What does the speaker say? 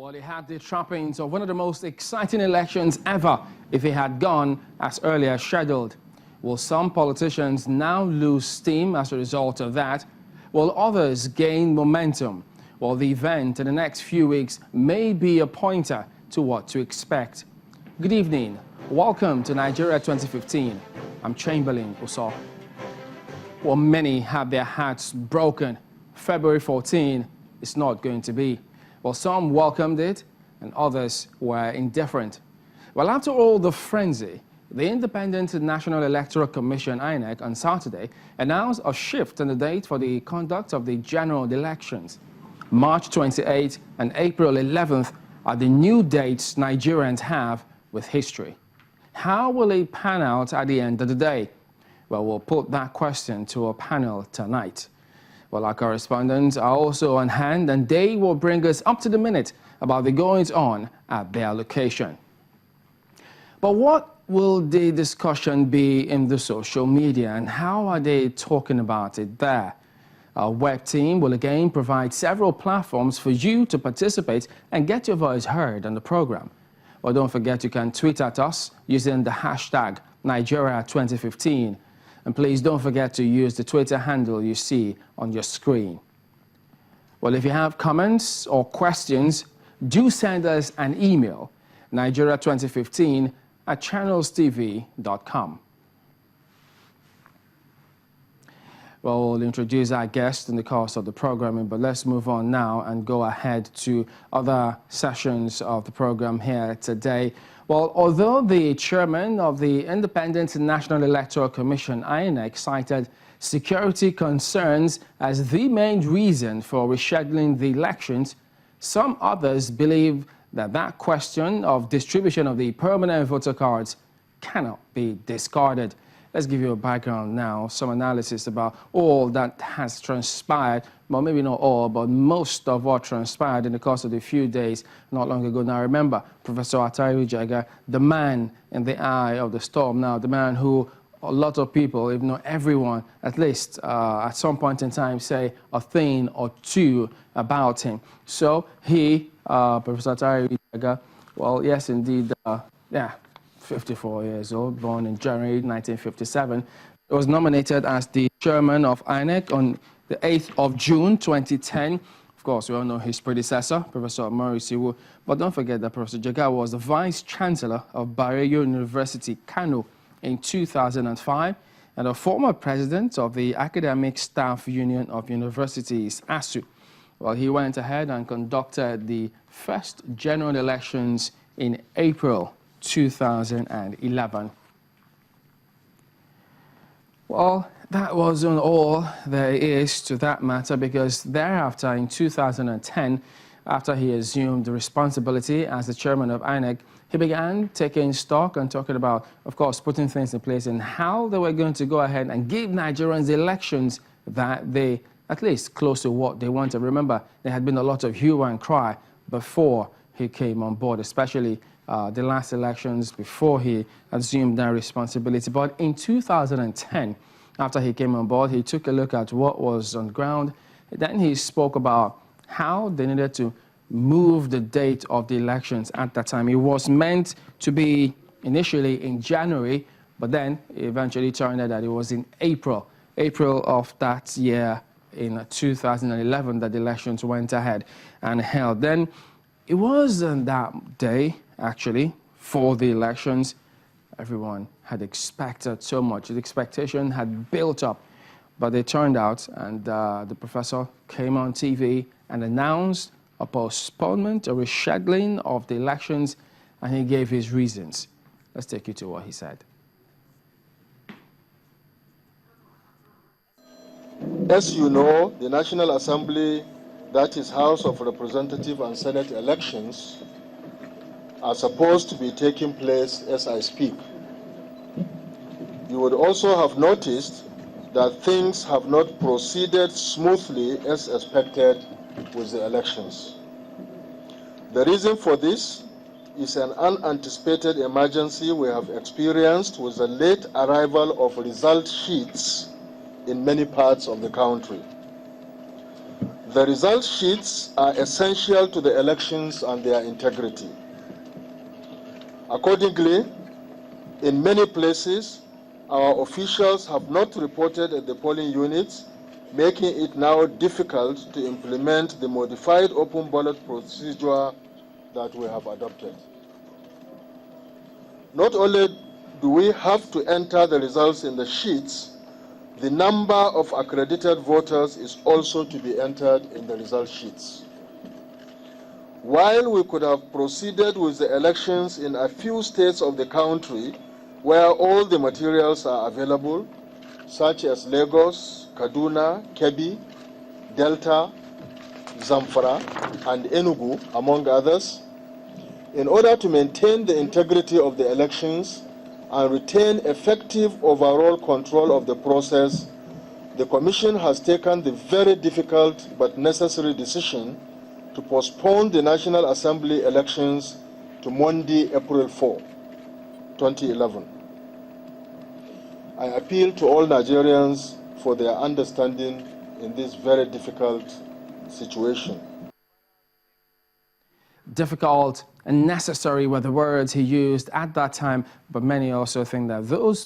Well, it had the trappings of one of the most exciting elections ever if it had gone as earlier scheduled. Will some politicians now lose steam as a result of that? Will others gain momentum? Well, the event in the next few weeks may be a pointer to what to expect. Good evening. Welcome to Nigeria 2015. I'm Chamberlain Oso. Well, many had their hearts broken. February 14 is not going to be. Well, some welcomed it and others were indifferent. Well, after all the frenzy, the Independent National Electoral Commission, INEC, on Saturday announced a shift in the date for the conduct of the general elections. March 28th and April 11th are the new dates Nigerians have with history. How will it pan out at the end of the day? Well, we'll put that question to our panel tonight. Well, our correspondents are also on hand, and they will bring us up to the minute about the goings-on at their location. But what will the discussion be in the social media, and how are they talking about it there? Our web team will again provide several platforms for you to participate and get your voice heard on the program. Well, don't forget you can tweet at us using the hashtag Nigeria2015. And please don't forget to use the Twitter handle you see on your screen. Well, if you have comments or questions, do send us an email, nigeria2015@channelstv.com. Well, we'll introduce our guest in the course of the programming, but let's move on now and go ahead to other sessions of the program here today. Well, although the chairman of the Independent National Electoral Commission, INEC, cited security concerns as the main reason for rescheduling the elections, some others believe that that question of distribution of the permanent voter cards cannot be discarded. Let's give you a background now, some analysis about all that has transpired. Well, maybe not all, but most of what transpired in the course of the few days not long ago. Now, remember, Professor Atari Jaga, the man in the eye of the storm now, the man who a lot of people, if not everyone, at least at some point in time, say a thing or two about him. So he, Professor Atari Jaga, well, yes, indeed, 54 years old, born in January 1957, was nominated as the chairman of INEC on the 8th of June 2010. Of course, we all know his predecessor, Professor Maurice Iwu. But don't forget that Professor Jaga was the vice chancellor of Bayero University, Kano, in 2005, and a former president of the Academic Staff Union of Universities, ASU. Well, he went ahead and conducted the first general elections in April 2011. Well, that wasn't all there is to that matter, because thereafter, in 2010, after he assumed the responsibility as the chairman of INEC, he began taking stock and talking about, of course, putting things in place and how they were going to go ahead and give Nigerians elections that they, at least close to what they wanted. Remember, there had been a lot of hue and cry before he came on board, especially the last elections before he assumed that responsibility. But in 2010, after he came on board, he took a look at what was on the ground. Then he spoke about how they needed to move the date of the elections at that time. It was meant to be initially in January, but then it eventually turned out that it was in April of that year, in 2011, that the elections went ahead and held. Then it wasn't that day, actually, for the elections. Everyone had expected so much. The expectation had built up, but they turned out, and the professor came on TV and announced a postponement, a rescheduling of the elections, and he gave his reasons. Let's take you to what he said. As you know, the National Assembly, that is House of Representatives and Senate elections, are supposed to be taking place as I speak. You would also have noticed that things have not proceeded smoothly as expected with the elections. The reason for this is an unanticipated emergency we have experienced with the late arrival of result sheets in many parts of the country. The result sheets are essential to the elections and their integrity. Accordingly, in many places, our officials have not reported at the polling units, making it now difficult to implement the modified open ballot procedure that we have adopted. Not only do we have to enter the results in the sheets, the number of accredited voters is also to be entered in the result sheets. While we could have proceeded with the elections in a few states of the country where all the materials are available, such as Lagos, Kaduna, Kebbi, Delta, Zamfara, and Enugu, among others, in order to maintain the integrity of the elections and retain effective overall control of the process, the Commission has taken the very difficult but necessary decision to postpone the National Assembly elections to Monday, April 4, 2011. I appeal to all Nigerians for their understanding in this very difficult situation. Difficult and necessary were the words he used at that time, but many also think that those